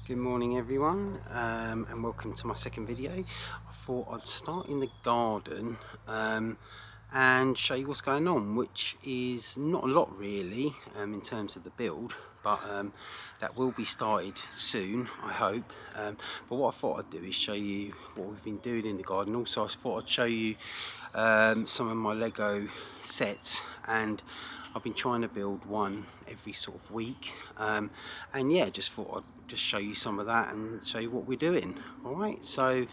Good morning everyone, and welcome to my second video. I thought I'd start in the garden and show you what's going on, which is not a lot really in terms of the build, but that will be started soon, I hope. But what I thought I'd do is show you what we've been doing in the garden. Also I thought I'd show you some of my Lego sets, and I've been trying to build one every sort of week, and yeah, just thought I'd just show you some of that and show you what we're doing. Alright, so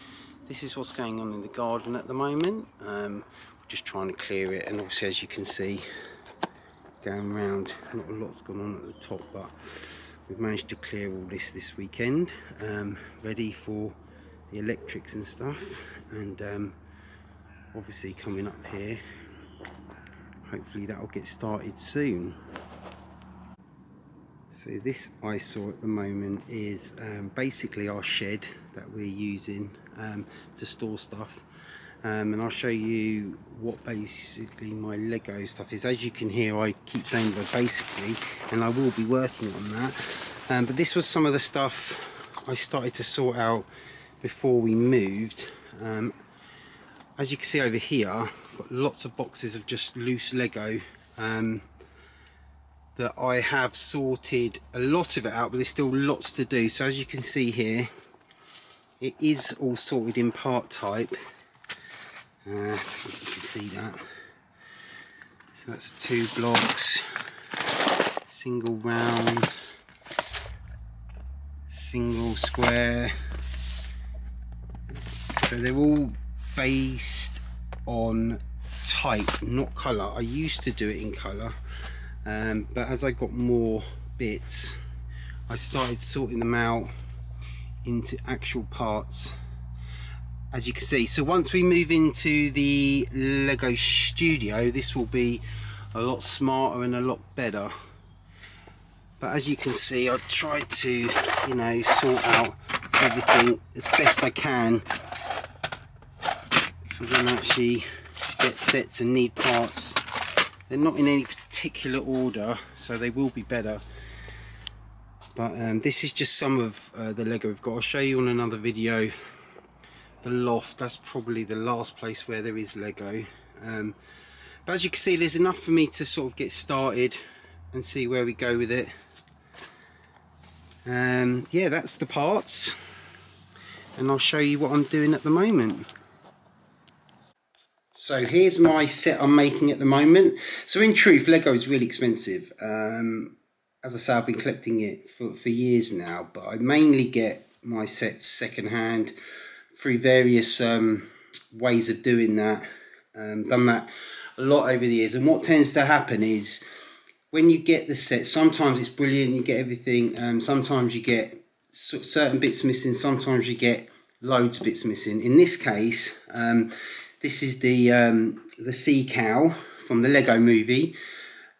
this is what's going on in the garden at the moment. We're just trying to clear it, and obviously as you can see going around, not a lot's gone on at the top, but we've managed to clear all this weekend, ready for the electrics and stuff, and obviously coming up here, hopefully that'll get started soon. So this eyesore at the moment is basically our shed that we're using to store stuff, and I'll show you what basically my Lego stuff is. As you can hear, I keep saying that basically, and I will be working on that, but this was some of the stuff I started to sort out before we moved. As you can see over here, I've got lots of boxes of just loose Lego that I have sorted a lot of it out, but there's still lots to do. So as you can see here, it is all sorted in part type. You can see that. So that's 2 blocks, single round, single square. So they're all based on type, not colour. I used to do it in colour, but as I got more bits, I started sorting them out into actual parts, as you can see. So once we move into the Lego studio, this will be a lot smarter and a lot better. But as you can see, I tried to, you know, sort out everything as best I can if we're going to actually get sets and need parts. They're not in any particular order, so they will be better. But this is just some of the Lego we've got. I'll show you on another video the loft. That's probably the last place where there is Lego. But as you can see, there's enough for me to sort of get started and see where we go with it. Yeah, that's the parts, and I'll show you what I'm doing at the moment. So here's my set I'm making at the moment. So in truth, Lego is really expensive. As I say, I've been collecting it for years now, but I mainly get my sets second hand through various ways of doing that. Done that a lot over the years, and what tends to happen is when you get the set, sometimes it's brilliant, you get everything, sometimes you get certain bits missing, sometimes you get loads of bits missing. In this case, this is the sea cow from the Lego movie.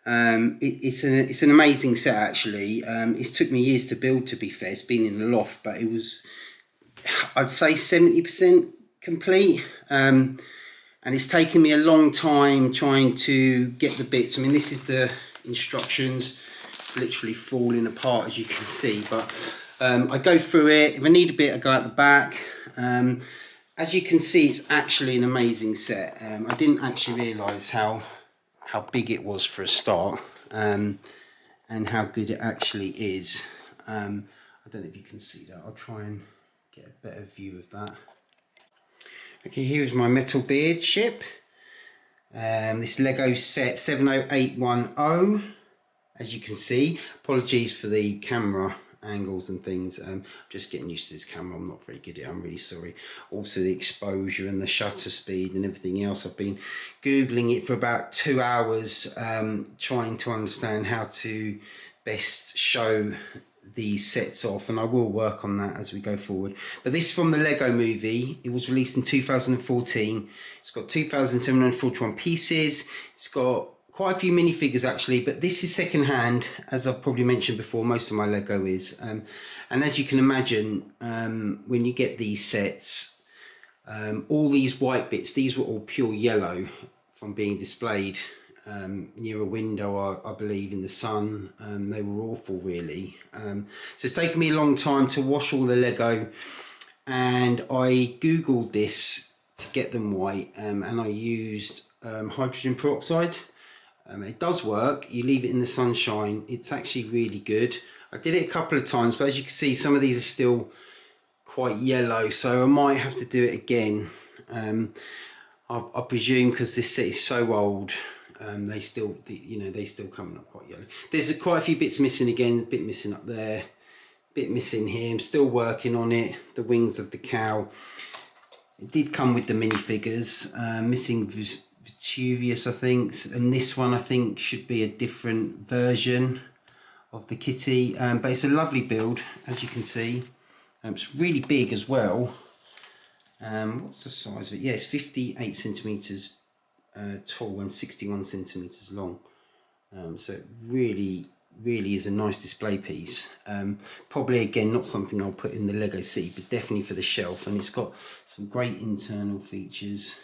It's an amazing set actually. It took me years to build, to be fair. It's been in the loft, but it was, I'd say 70% complete. And it's taken me a long time trying to get the bits. I mean, this is the instructions. It's literally falling apart, as you can see, but I go through it. If I need a bit, I go out the back. As you can see, it's actually an amazing set. I didn't actually realise how big it was for a start, and how good it actually is. I don't know if you can see that. I'll try and get a better view of that. Okay, here's my metal beard ship. This Lego set 70810. As you can see, apologies for the camera angles and things. Just getting used to this camera. I'm not very good at it, I'm really sorry. Also the exposure and the shutter speed and everything else. I've been googling it for about 2 hours, trying to understand how to best show these sets off, and I will work on that as we go forward. But this is from the Lego movie. It was released in 2014. It's got 2,741 pieces. It's got quite a few minifigures actually, but this is second hand, as I've probably mentioned before. Most of my Lego is, and as you can imagine, when you get these sets, all these white bits, these were all pure yellow from being displayed near a window, I believe, in the sun. They were awful, really. So it's taken me a long time to wash all the Lego, and I googled this to get them white, and I used hydrogen peroxide. It does work. You leave it in the sunshine, it's actually really good. I did it a couple of times, but as you can see, some of these are still quite yellow, so I might have to do it again. I presume because this set is so old, they still, you know, they still coming up quite yellow. There's quite a few bits missing again, a bit missing up there, a bit missing here. I'm still working on it. The wings of the cow. It did come with the minifigures, missing Vesuvius, I think, and this one I think should be a different version of the kitty, but it's a lovely build, as you can see. It's really big as well. What's the size of it? Yeah, it's 58 centimeters tall and 61 centimeters long. So it really is a nice display piece. Probably again not something I'll put in the Lego City, but definitely for the shelf. And it's got some great internal features.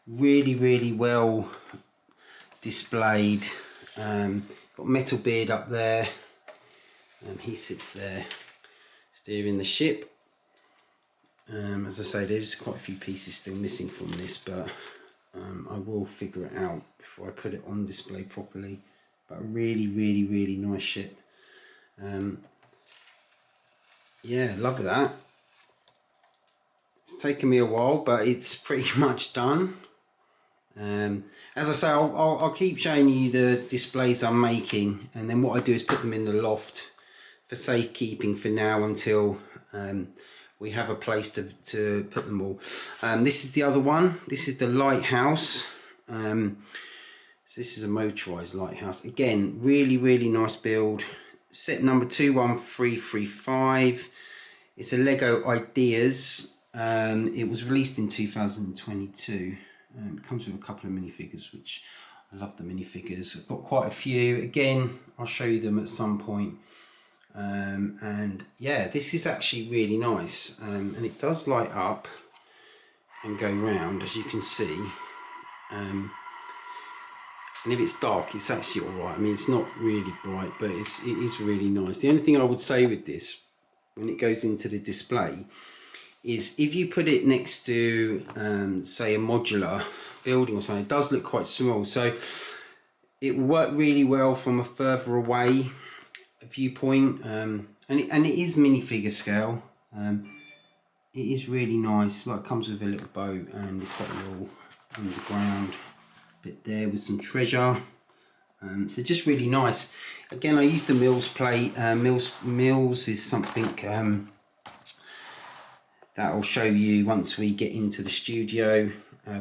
Really well displayed. Got Metal Beard up there. He sits there steering the ship. As I say, there's quite a few pieces still missing from this, but I will figure it out before I put it on display properly. But a really nice ship. Yeah, love that. It's taken me a while, but it's pretty much done. As I say, I'll keep showing you the displays I'm making, and then what I do is put them in the loft for safekeeping for now until we have a place to put them all. This is the other one. This is the lighthouse. So this is a motorized lighthouse. Again, really nice build. Set number 21335. It's a Lego Ideas. It was released in 2022. It comes with a couple of minifigures, which I love the minifigures. I've got quite a few. Again, I'll show you them at some point. And yeah, this is actually really nice, and it does light up and go round, as you can see. And if it's dark, it's actually all right. I mean, it's not really bright, but it is really nice. The only thing I would say with this, when it goes into the display, is if you put it next to say a modular building or something, it does look quite small, so it will work really well from a further away viewpoint, and it is minifigure scale. It is really nice. Like, comes with a little boat, and it's got a little underground bit there with some treasure. So just really nice. Again, I used the Mills plate. Mills is something that I'll show you once we get into the studio,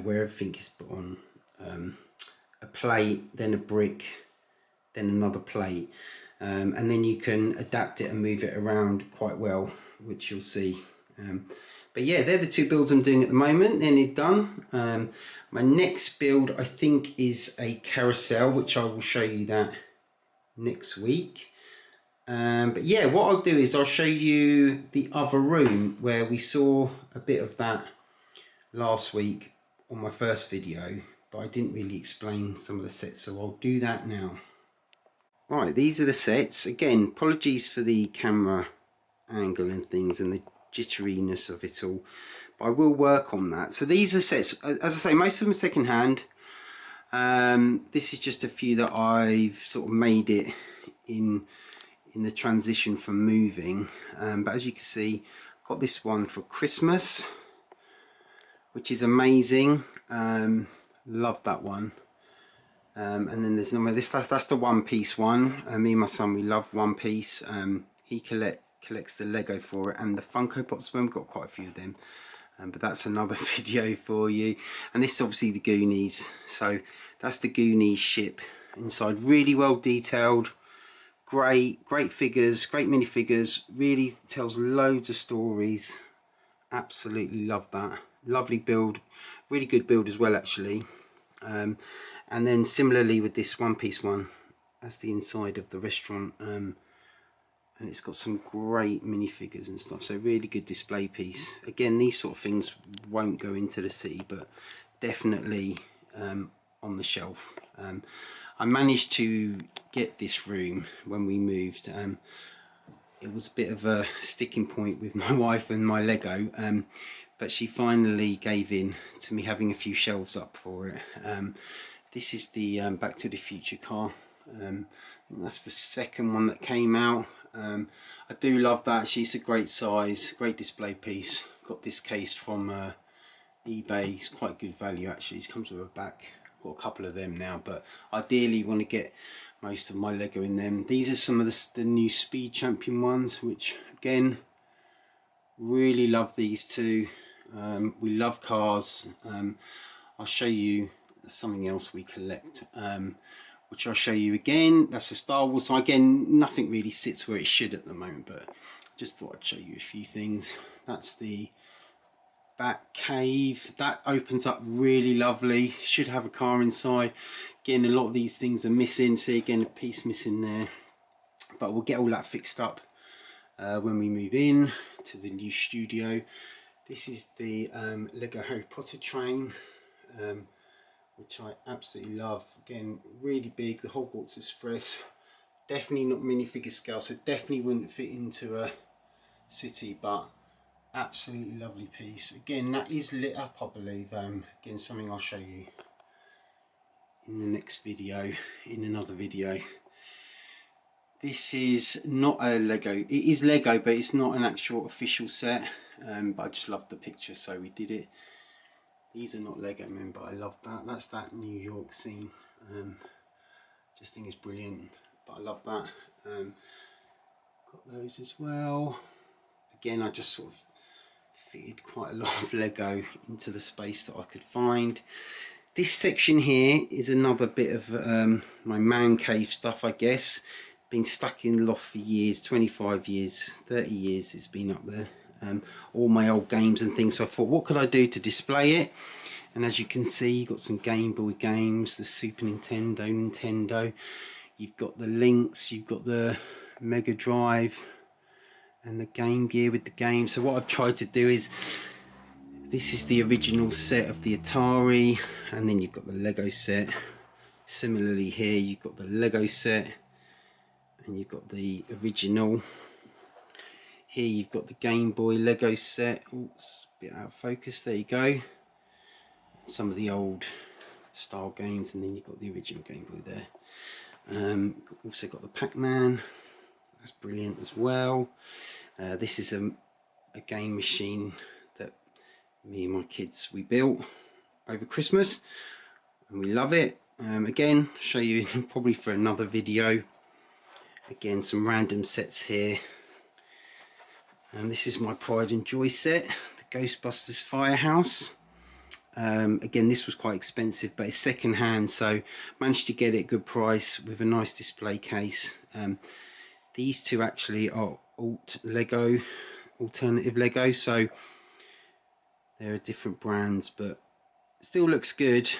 where everything is put on a plate, then a brick, then another plate, and then you can adapt it and move it around quite well, which you'll see. But yeah, they're the two builds I'm doing at the moment. Then it's done. My next build, I think, is a carousel, which I will show you that next week. But yeah, what I'll do is I'll show you the other room where we saw a bit of that last week on my first video, but I didn't really explain some of the sets, so I'll do that now. Right, these are the sets. Again, apologies for the camera angle and things and the jitteriness of it all, but I will work on that. So these are sets, as I say, most of them are second hand. This is just a few that I've sort of made it in the transition from moving, but as you can see, I've got this one for Christmas, which is amazing. Love that one. And then there's that's the One Piece one. Me and my son, we love One Piece. He collects the Lego for it, and the Funko Pops. We've got quite a few of them, but that's another video for you. And this is obviously the Goonies, so that's the Goonies ship inside. Really well detailed, great figures, great minifigures. Really tells loads of stories. Absolutely love that. Lovely build, really good build as well, actually. And then similarly with this One Piece one, that's the inside of the restaurant, and it's got some great minifigures and stuff, so really good display piece. Again, these sort of things won't go into the city, but definitely on the shelf. I managed to get this room when we moved. It was a bit of a sticking point with my wife and my Lego, but she finally gave in to me having a few shelves up for it. This is the Back to the Future car. I think that's the second one that came out. I do love that. She's a great size, great display piece. Got this case from eBay. It's quite good value actually. It comes with a back. Got a couple of them now, but ideally want to get most of my Lego in them. These are some of the new Speed Champion ones, which again, really love these two. We love cars. I'll show you something else we collect, which I'll show you again. That's a Star Wars. So again, nothing really sits where it should at the moment, but just thought I'd show you a few things. That's the Bat Cave. That opens up really lovely. Should have a car inside. Again, a lot of these things are missing. See, again, a piece missing there, but we'll get all that fixed up when we move in to the new studio. This is the Lego Harry Potter train, which I absolutely love. Again, really big, the Hogwarts Express. Definitely not minifigure scale, so definitely wouldn't fit into a city, but absolutely lovely piece. Again, that is lit up, I believe. Again, something I'll show you in the next video, in another video. This is not a Lego. It is Lego, but it's not an actual official set. But I just love the picture, so we did it. These are not Lego men, but I love that. That's that New York scene. Just think it's brilliant, but I love that. Got those as well. Again, I just sort of fitted quite a lot of Lego into the space that I could find. This section here is another bit of my man cave stuff, I guess. Been stuck in the loft for years, 25 years, 30 years it's been up there. All my old games and things, so I thought, what could I do to display it? And as you can see, you've got some Game Boy games, the Super Nintendo, you've got the Lynx, you've got the Mega Drive and the Game Gear with the games. So what I've tried to do is, this is the original set of the Atari, and then you've got the Lego set. Similarly here, you've got the Lego set, and you've got the original. Here you've got the Game Boy Lego set. Oops, a bit out of focus, there you go. Some of the old style games, and then you've got the original Game Boy there. Also got the Pac-Man, that's brilliant as well. This is a game machine that me and my kids, we built over Christmas, and we love it. Again, I'll show you probably for another video. Again, some random sets here. This is my Pride and Joy set, the Ghostbusters Firehouse. Again, this was quite expensive, but it's second hand, so managed to get it at a good price with a nice display case. These two actually are alternative Lego, so they're different brands, but still looks good.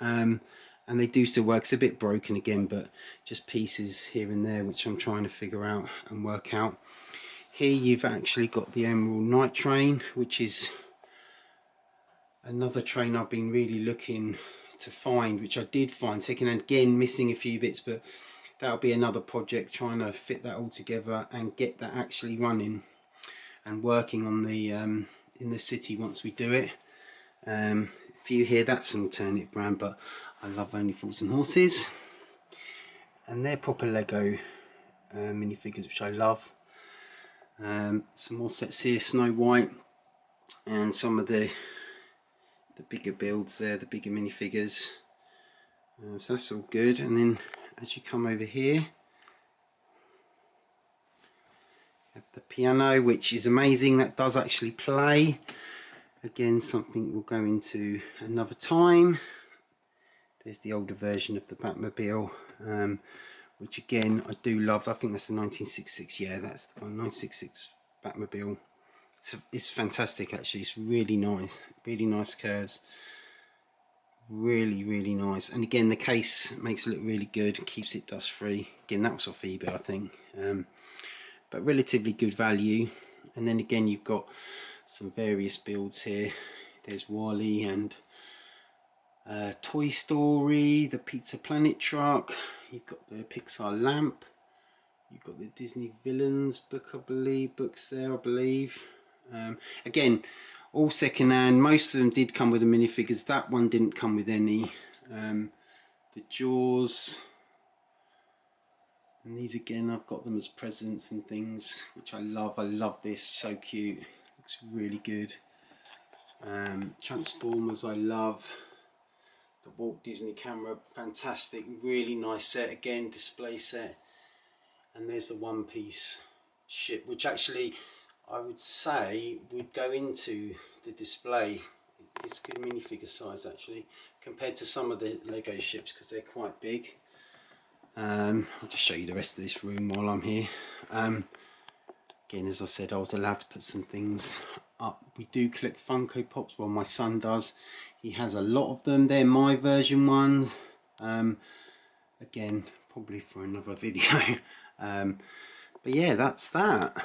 And they do still work. It's a bit broken again, but just pieces here and there which I'm trying to figure out and work out. Here you've actually got the Emerald Night Train, which is another train I've been really looking to find, which I did find secondhand, again missing a few bits, but that'll be another project, trying to fit that all together and get that actually running and working on the in the city once we do it. A few here, that's an alternative brand, but I love Only Fools and Horses, and they're proper Lego minifigures, which I love. Some more sets here, Snow White, and some of the bigger builds there, the bigger minifigures. So that's all good. And then as you come over here, you have the piano, which is amazing. That does actually play. Again, something we'll go into another time. There's the older version of the Batmobile, which again I do love. I think that's the 1966. Yeah, that's the one, 1966 Batmobile. It's fantastic actually. It's really nice curves, really nice. And again, the case makes it look really good, keeps it dust free. Again, that was off eBay, I think, but relatively good value. And then again, you've got some various builds here. There's Wally and Toy Story, the Pizza Planet truck, you've got the Pixar lamp, you've got the Disney Villains book, books there, I believe. Again, all second hand. Most of them did come with the minifigures. That one didn't come with any. The Jaws, and these again, I've got them as presents and things, which I love. I love this, so cute, looks really good. Transformers, I love. The Walt Disney camera, fantastic, really nice set, again display set. And there's the One Piece ship, which actually I would say would go into the display. It's good minifigure size actually, compared to some of the Lego ships, because they're quite big. I'll just show you the rest of this room while I'm here. Again, as I said, I was allowed to put some things up. We do collect Funko Pops, well my son does. He has a lot of them. They're my version ones. Again, probably for another video. But yeah, that's that.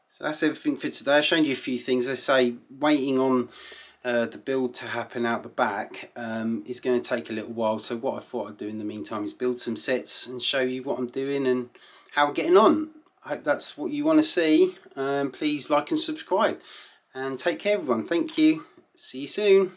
So that's everything for today. I showed you a few things. I say waiting on the build to happen out the back is going to take a little while. So what I thought I'd do in the meantime is build some sets and show you what I'm doing and how we're getting on. I hope that's what you want to see. Please like and subscribe. And take care everyone. Thank you. See you soon.